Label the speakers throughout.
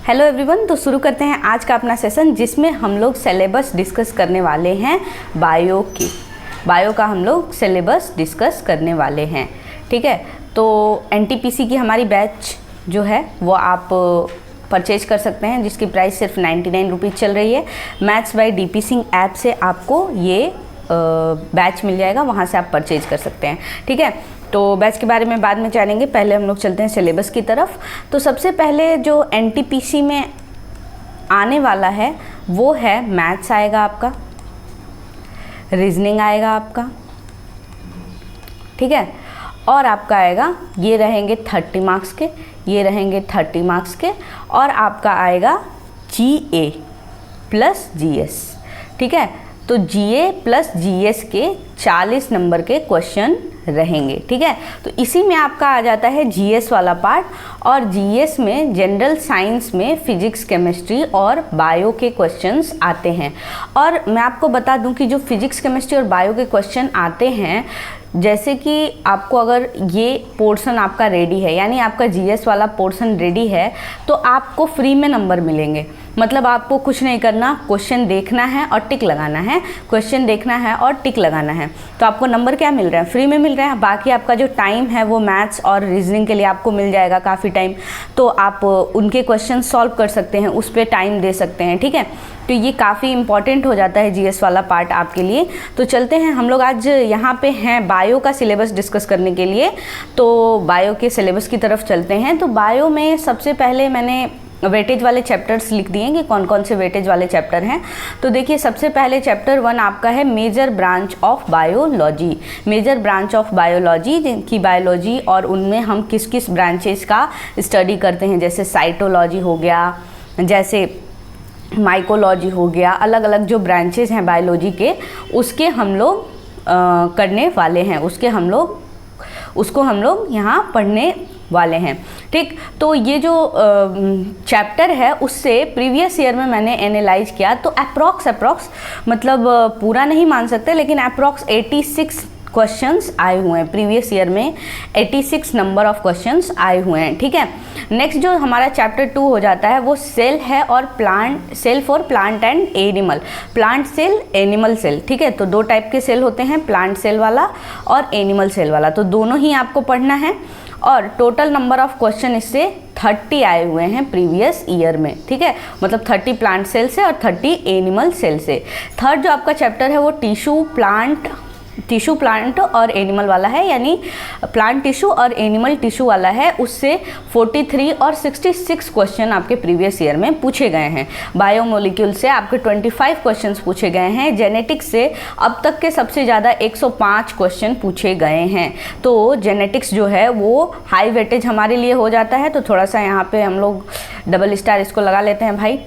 Speaker 1: Hello everyone, तो शुरू करते हैं आज का अपना सेशन जिसमें हम लोग सिलेबस डिस्कस करने वाले हैं बायो का हम लोग सिलेबस डिस्कस करने वाले हैं। ठीक है, तो एनटीपीसी की हमारी बैच जो है वो आप परचेज कर सकते हैं जिसकी प्राइस सिर्फ 99 रुपीज़ चल रही है। Maths by DP Singh app से आपको ये बैच मिल जाएगा, वहाँ से आप परचेज कर सकते हैं। ठीक है, तो बैच के बारे में बाद में जानेंगे, पहले हम लोग चलते हैं सिलेबस की तरफ। तो सबसे पहले जो एनटीपीसी में आने वाला है वो है मैथ्स आएगा आपका, रीजनिंग आएगा आपका, ठीक है, और आपका आएगा ये रहेंगे 30 मार्क्स के, ये रहेंगे 30 मार्क्स के, और आपका आएगा जीए प्लस जीएस। ठीक है, तो जीए प्लस जीएस के 40 नंबर के क्वेश्चन रहेंगे। ठीक है, तो इसी में आपका आ जाता है जीएस वाला पार्ट, और जीएस में जनरल साइंस में फिजिक्स, केमिस्ट्री और बायो के क्वेश्चंस आते हैं। और मैं आपको बता दूं कि जो फिजिक्स, केमिस्ट्री और बायो के क्वेश्चन आते हैं, जैसे कि आपको अगर ये पोर्शन आपका रेडी है, यानी आपका जीएस वाला पोर्शन रेडी है, तो आपको फ्री में नंबर मिलेंगे। मतलब आपको कुछ नहीं करना, क्वेश्चन देखना है और टिक लगाना है, क्वेश्चन देखना है और टिक लगाना है, तो आपको नंबर क्या मिल रहा है, फ्री में मिल रहा है। बाकी आपका जो टाइम है वो मैथ्स और रीजनिंग के लिए आपको मिल जाएगा काफ़ी टाइम, तो आप उनके क्वेश्चन सॉल्व कर सकते हैं, उस पर टाइम दे सकते हैं। ठीक है, तो ये काफ़ी इंपॉर्टेंट हो जाता है जीएस वाला पार्ट आपके लिए। तो चलते हैं, हम लोग आज यहाँ पे हैं बायो का सिलेबस डिस्कस करने के लिए, तो बायो के सिलेबस की तरफ चलते हैं। तो बायो में सबसे पहले मैंने वेटेज वाले चैप्टर्स लिख दिए कि कौन कौन से वेटेज वाले चैप्टर हैं। तो देखिए, सबसे पहले चैप्टर 1 आपका है major branch of biology. Major branch of biology की बायोलॉजी, और उनमें हम किस किस ब्रांचेस का स्टडी करते हैं, जैसे साइटोलॉजी हो गया, जैसे माइकोलॉजी हो गया, अलग अलग जो ब्रांचेस हैं बायोलॉजी के, उसके हम लोग करने वाले हैं, उसको हम लोग यहाँ पढ़ने वाले हैं। ठीक, तो ये जो चैप्टर है उससे प्रीवियस ईयर में मैंने एनालाइज किया, तो अप्रॉक्स मतलब पूरा नहीं मान सकते, लेकिन अप्रॉक्स 86 क्वेश्चंस आए हुए हैं प्रीवियस ईयर में, 86 नंबर ऑफ क्वेश्चंस आए हुए हैं। ठीक है, नेक्स्ट जो हमारा चैप्टर 2 हो जाता है वो सेल है, और cell for plant and animal, plant cell, animal cell. ठीक है, तो 2 टाइप के सेल होते हैं, प्लांट सेल वाला और एनिमल सेल वाला, तो दोनों ही आपको पढ़ना है। और टोटल नंबर ऑफ क्वेश्चन इससे 30 आए हुए हैं प्रीवियस ईयर में। ठीक है, मतलब 30 प्लांट सेल से और 30 एनिमल सेल से। थर्ड जो आपका चैप्टर है वो टिश्यू प्लांट और एनिमल वाला है, यानी प्लांट टिश्यू और एनिमल टिश्यू वाला है, उससे 43 और 66 क्वेश्चन आपके प्रीवियस ईयर में पूछे गए हैं। बायोमोलिक्यूल से आपके 25 क्वेश्चंस पूछे गए हैं। जेनेटिक्स से अब तक के सबसे ज़्यादा 105 क्वेश्चन पूछे गए हैं। तो जेनेटिक्स जो है वो हाई वेटेज हमारे लिए हो जाता है, तो थोड़ा सा यहाँ पे हम लोग डबल स्टार इसको लगा लेते हैं भाई।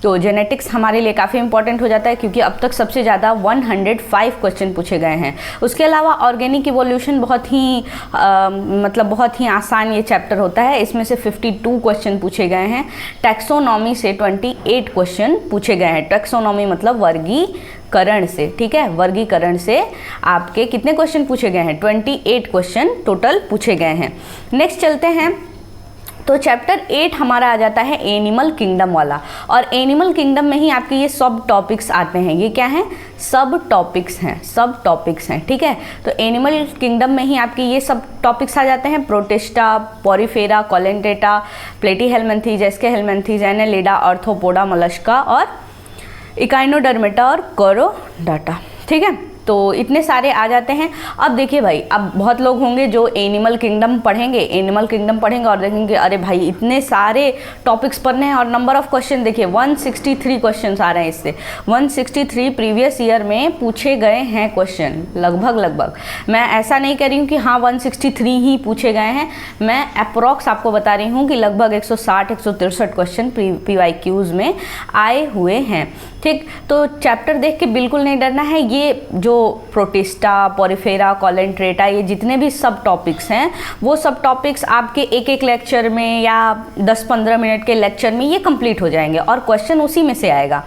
Speaker 1: तो जेनेटिक्स हमारे लिए काफ़ी इंपॉर्टेंट हो जाता है, क्योंकि अब तक सबसे ज़्यादा 105 क्वेश्चन पूछे गए हैं। उसके अलावा ऑर्गेनिक इवोल्यूशन बहुत ही आसान ये चैप्टर होता है, इसमें से 52 क्वेश्चन पूछे गए हैं। टैक्सोनॉमी से 28 क्वेश्चन पूछे गए हैं। टैक्सोनॉमी मतलब वर्गीकरण से। ठीक है, वर्गीकरण से आपके कितने क्वेश्चन पूछे गए हैं, 28 क्वेश्चन टोटल पूछे गए हैं। नेक्स्ट चलते हैं, तो चैप्टर 8 हमारा आ जाता है एनिमल किंगडम वाला, और एनिमल किंगडम में ही आपके ये सब टॉपिक्स आते हैं। ये क्या हैं, सब टॉपिक्स हैं। ठीक है, तो एनिमल किंगडम में ही आपके ये सब टॉपिक्स आ जाते हैं। Protista, porifera, coelenterata, platyhelminthes, aschelminthes, annelida, arthropoda, mollusca और इकाइनोडर्मेटा और कोरोडाटा। ठीक है, तो इतने सारे आ जाते हैं। अब देखिए भाई, अब बहुत लोग होंगे जो एनिमल किंगडम पढ़ेंगे और देखेंगे अरे भाई इतने सारे टॉपिक्स पढ़ने हैं, और नंबर ऑफ क्वेश्चन देखिए 163 क्वेश्चंस आ रहे हैं इससे। 163 प्रीवियस ईयर में पूछे गए हैं क्वेश्चन, लगभग। मैं ऐसा नहीं कह रही हूँ कि हाँ 163 ही पूछे गए हैं, मैं अप्रॉक्स आपको बता रही हूँ कि लगभग 160-163 क्वेश्चन PYQs में आए हुए हैं। ठीक, तो चैप्टर देख के बिल्कुल नहीं डरना है। ये जो प्रोटिस्टा, पोरिफेरा, कोलेंट्रेटा, ये जितने भी सब टॉपिक्स हैं, वो सब टॉपिक्स आपके एक लेक्चर में या 10-15 मिनट के लेक्चर में ये कंप्लीट हो जाएंगे, और क्वेश्चन उसी में से आएगा।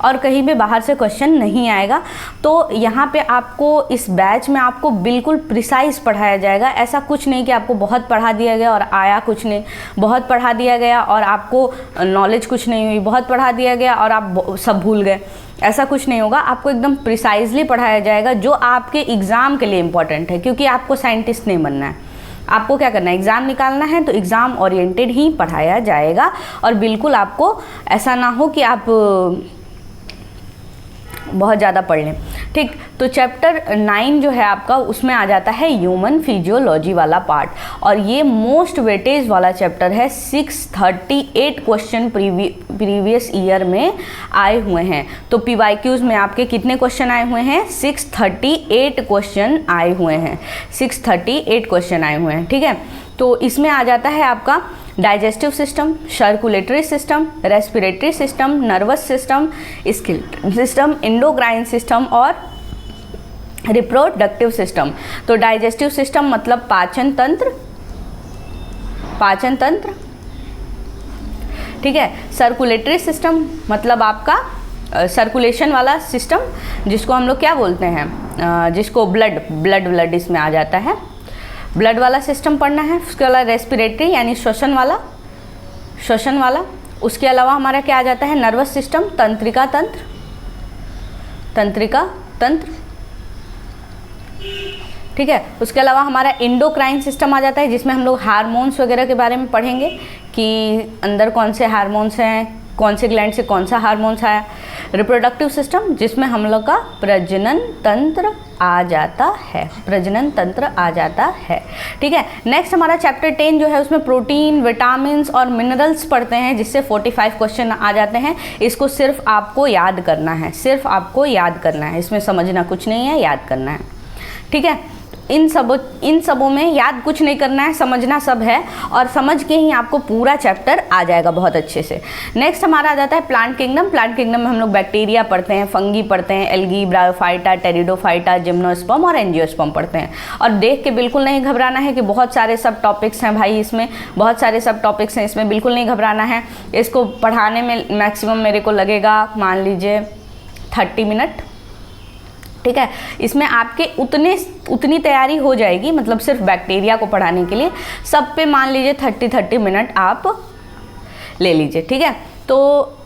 Speaker 1: और कहीं भी बाहर से क्वेश्चन नहीं आएगा। तो यहाँ पे आपको इस बैच में आपको बिल्कुल प्रिसाइज पढ़ाया जाएगा। ऐसा कुछ नहीं कि आपको बहुत पढ़ा दिया गया और आया कुछ नहीं, बहुत पढ़ा दिया गया और आपको नॉलेज कुछ नहीं हुई, बहुत पढ़ा दिया गया और आप सब भूल गए, ऐसा कुछ नहीं होगा। आपको एकदम प्रिसाइजली पढ़ाया जाएगा जो आपके एग्ज़ाम के लिए इम्पॉर्टेंट है, क्योंकि आपको साइंटिस्ट नहीं बनना है, आपको क्या करना है, एग्ज़ाम निकालना है। तो एग्ज़ाम ओरिएंटेड ही पढ़ाया जाएगा और बिल्कुल आपको ऐसा ना हो कि आप बहुत ज़्यादा पढ़ लें। ठीक, तो चैप्टर 9 जो है आपका, उसमें आ जाता है ह्यूमन फिजियोलॉजी वाला पार्ट, और ये मोस्ट वेटेज वाला चैप्टर है। 638 क्वेश्चन प्रीवियस ईयर में आए हुए हैं। तो PYQs में आपके कितने क्वेश्चन आए हुए हैं? 638 क्वेश्चन आए हुए हैं, 638 क्वेश्चन आए हुए हैं। ठीक है, तो इसमें आ जाता है आपका digestive system, circulatory system, respiratory system, nervous system, skeletal system, endocrine system और रिप्रोडक्टिव सिस्टम। तो डाइजेस्टिव सिस्टम मतलब पाचन तंत्र, पाचन तंत्र। ठीक है, सर्कुलेटरी सिस्टम मतलब आपका सर्कुलेशन वाला सिस्टम, जिसको हम लोग क्या बोलते हैं, जिसको ब्लड इसमें आ जाता है, ब्लड वाला सिस्टम पढ़ना है। उसके अलावा रेस्पिरेटरी यानी श्वसन वाला। उसके अलावा हमारा क्या आ जाता है, नर्वस सिस्टम, तंत्रिका तंत्र। ठीक है, उसके अलावा हमारा एंडोक्राइन सिस्टम आ जाता है, जिसमें हम लोग हार्मोन्स वगैरह के बारे में पढ़ेंगे कि अंदर कौन से हार्मोन्स हैं, कौन से ग्लैंड से कौन सा हार्मोन्स आया। रिप्रोडक्टिव सिस्टम, जिसमें हम लोग का प्रजनन तंत्र आ जाता है। ठीक है, नेक्स्ट हमारा चैप्टर 10 जो है, उसमें प्रोटीन, विटामिन्स और मिनरल्स पढ़ते हैं, जिससे 45 क्वेश्चन आ जाते हैं। इसको सिर्फ आपको याद करना है, इसमें समझना कुछ नहीं है, याद करना है। ठीक है, इन सबों में याद कुछ नहीं करना है, समझना सब है, और समझ के ही आपको पूरा चैप्टर आ जाएगा बहुत अच्छे से। नेक्स्ट हमारा आ जाता है प्लांट किंगडम। प्लांट किंगडम में हम लोग बैक्टीरिया पढ़ते हैं, फंगी पढ़ते हैं, एल्गी, ब्रायोफाइटा, टेरिडोफाइटा, जिम्नोस्पर्म और एंजियोस्पर्म पढ़ते हैं। और देख के बिल्कुल नहीं घबराना है कि बहुत सारे सब टॉपिक्स हैं भाई, इसमें बहुत सारे सब टॉपिक्स हैं, इसमें बिल्कुल नहीं घबराना है। इसको पढ़ाने में मैक्सिमम मेरे को लगेगा, मान लीजिए 30 मिनट। ठीक है, इसमें आपके उतनी तैयारी हो जाएगी, मतलब सिर्फ बैक्टीरिया को पढ़ाने के लिए सब पे मान लीजिए 30 मिनट आप ले लीजिए। ठीक है, तो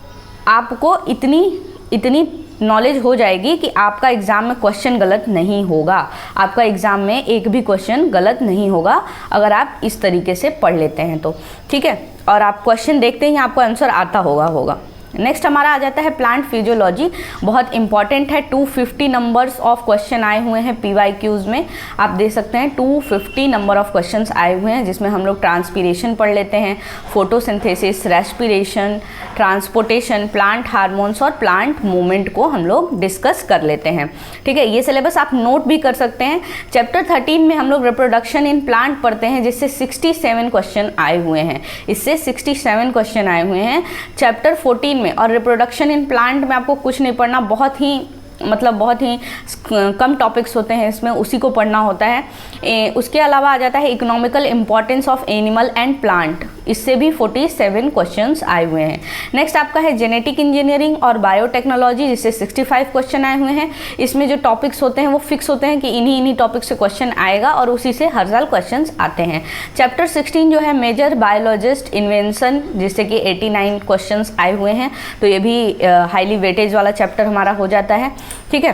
Speaker 1: आपको इतनी नॉलेज हो जाएगी कि आपका एग्ज़ाम में क्वेश्चन गलत नहीं होगा, आपका एग्ज़ाम में एक भी क्वेश्चन गलत नहीं होगा अगर आप इस तरीके से पढ़ लेते हैं तो। ठीक है, और आप क्वेश्चन देखते ही आपको आंसर आता होगा। नेक्स्ट हमारा आ जाता है प्लांट फिजियोलॉजी, बहुत इंपॉर्टेंट है। 250 नंबर्स ऑफ क्वेश्चन आए हुए हैं PYQs में, आप देख सकते हैं 250 नंबर ऑफ क्वेश्चंस आए हुए हैं, जिसमें हम लोग ट्रांसपीरेशन पढ़ लेते हैं, photosynthesis, respiration, transportation, plant hormones और प्लांट मूवमेंट को हम लोग डिस्कस कर लेते हैं। ठीक है, ये सिलेबस आप नोट भी कर सकते हैं। चैप्टर 13 में हम लोग रिप्रोडक्शन इन प्लांट पढ़ते हैं, जिससे 67 क्वेश्चन आए हुए हैं, इससे 67 क्वेश्चन आए हुए हैं चैप्टर 14 में। और रिप्रोडक्शन इन प्लांट में आपको कुछ नहीं पढ़ना, बहुत ही कम टॉपिक्स होते हैं इसमें, उसी को पढ़ना होता है। उसके अलावा आ जाता है economical importance of animal and plant, इससे भी 47 क्वेश्चंस आए हुए हैं। नेक्स्ट आपका है जेनेटिक इंजीनियरिंग और बायोटेक्नोलॉजी, जिससे 65 क्वेश्चन आए हुए हैं। इसमें जो टॉपिक्स होते हैं वो फिक्स होते हैं कि इन्हीं टॉपिक से क्वेश्चन आएगा और उसी से हर साल क्वेश्चन आते हैं। चैप्टर 16 जो है मेजर बायोलॉजिस्ट इन्वेंशन, जिससे कि 89 क्वेश्चन आए हुए हैं, तो ये भी हाईली वेटेज वाला चैप्टर हमारा हो जाता है। ठीक है,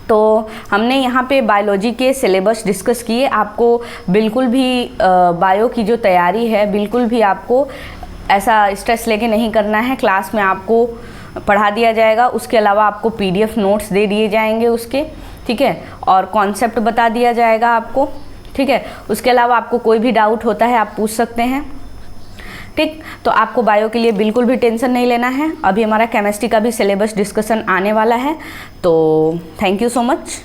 Speaker 1: तो हमने यहाँ पे बायोलॉजी के सिलेबस डिस्कस किए। आपको बिल्कुल भी बायो की जो तैयारी है, बिल्कुल भी आपको ऐसा स्ट्रेस लेके नहीं करना है। क्लास में आपको पढ़ा दिया जाएगा, उसके अलावा आपको PDF नोट्स दे दिए जाएंगे उसके। ठीक है, और कॉन्सेप्ट बता दिया जाएगा आपको। ठीक है, उसके अलावा आपको कोई भी डाउट होता है आप पूछ सकते हैं। ठीक, तो आपको बायो के लिए बिल्कुल भी टेंशन नहीं लेना है। अभी हमारा केमिस्ट्री का भी सिलेबस डिस्कशन आने वाला है। तो थैंक यू सो मच।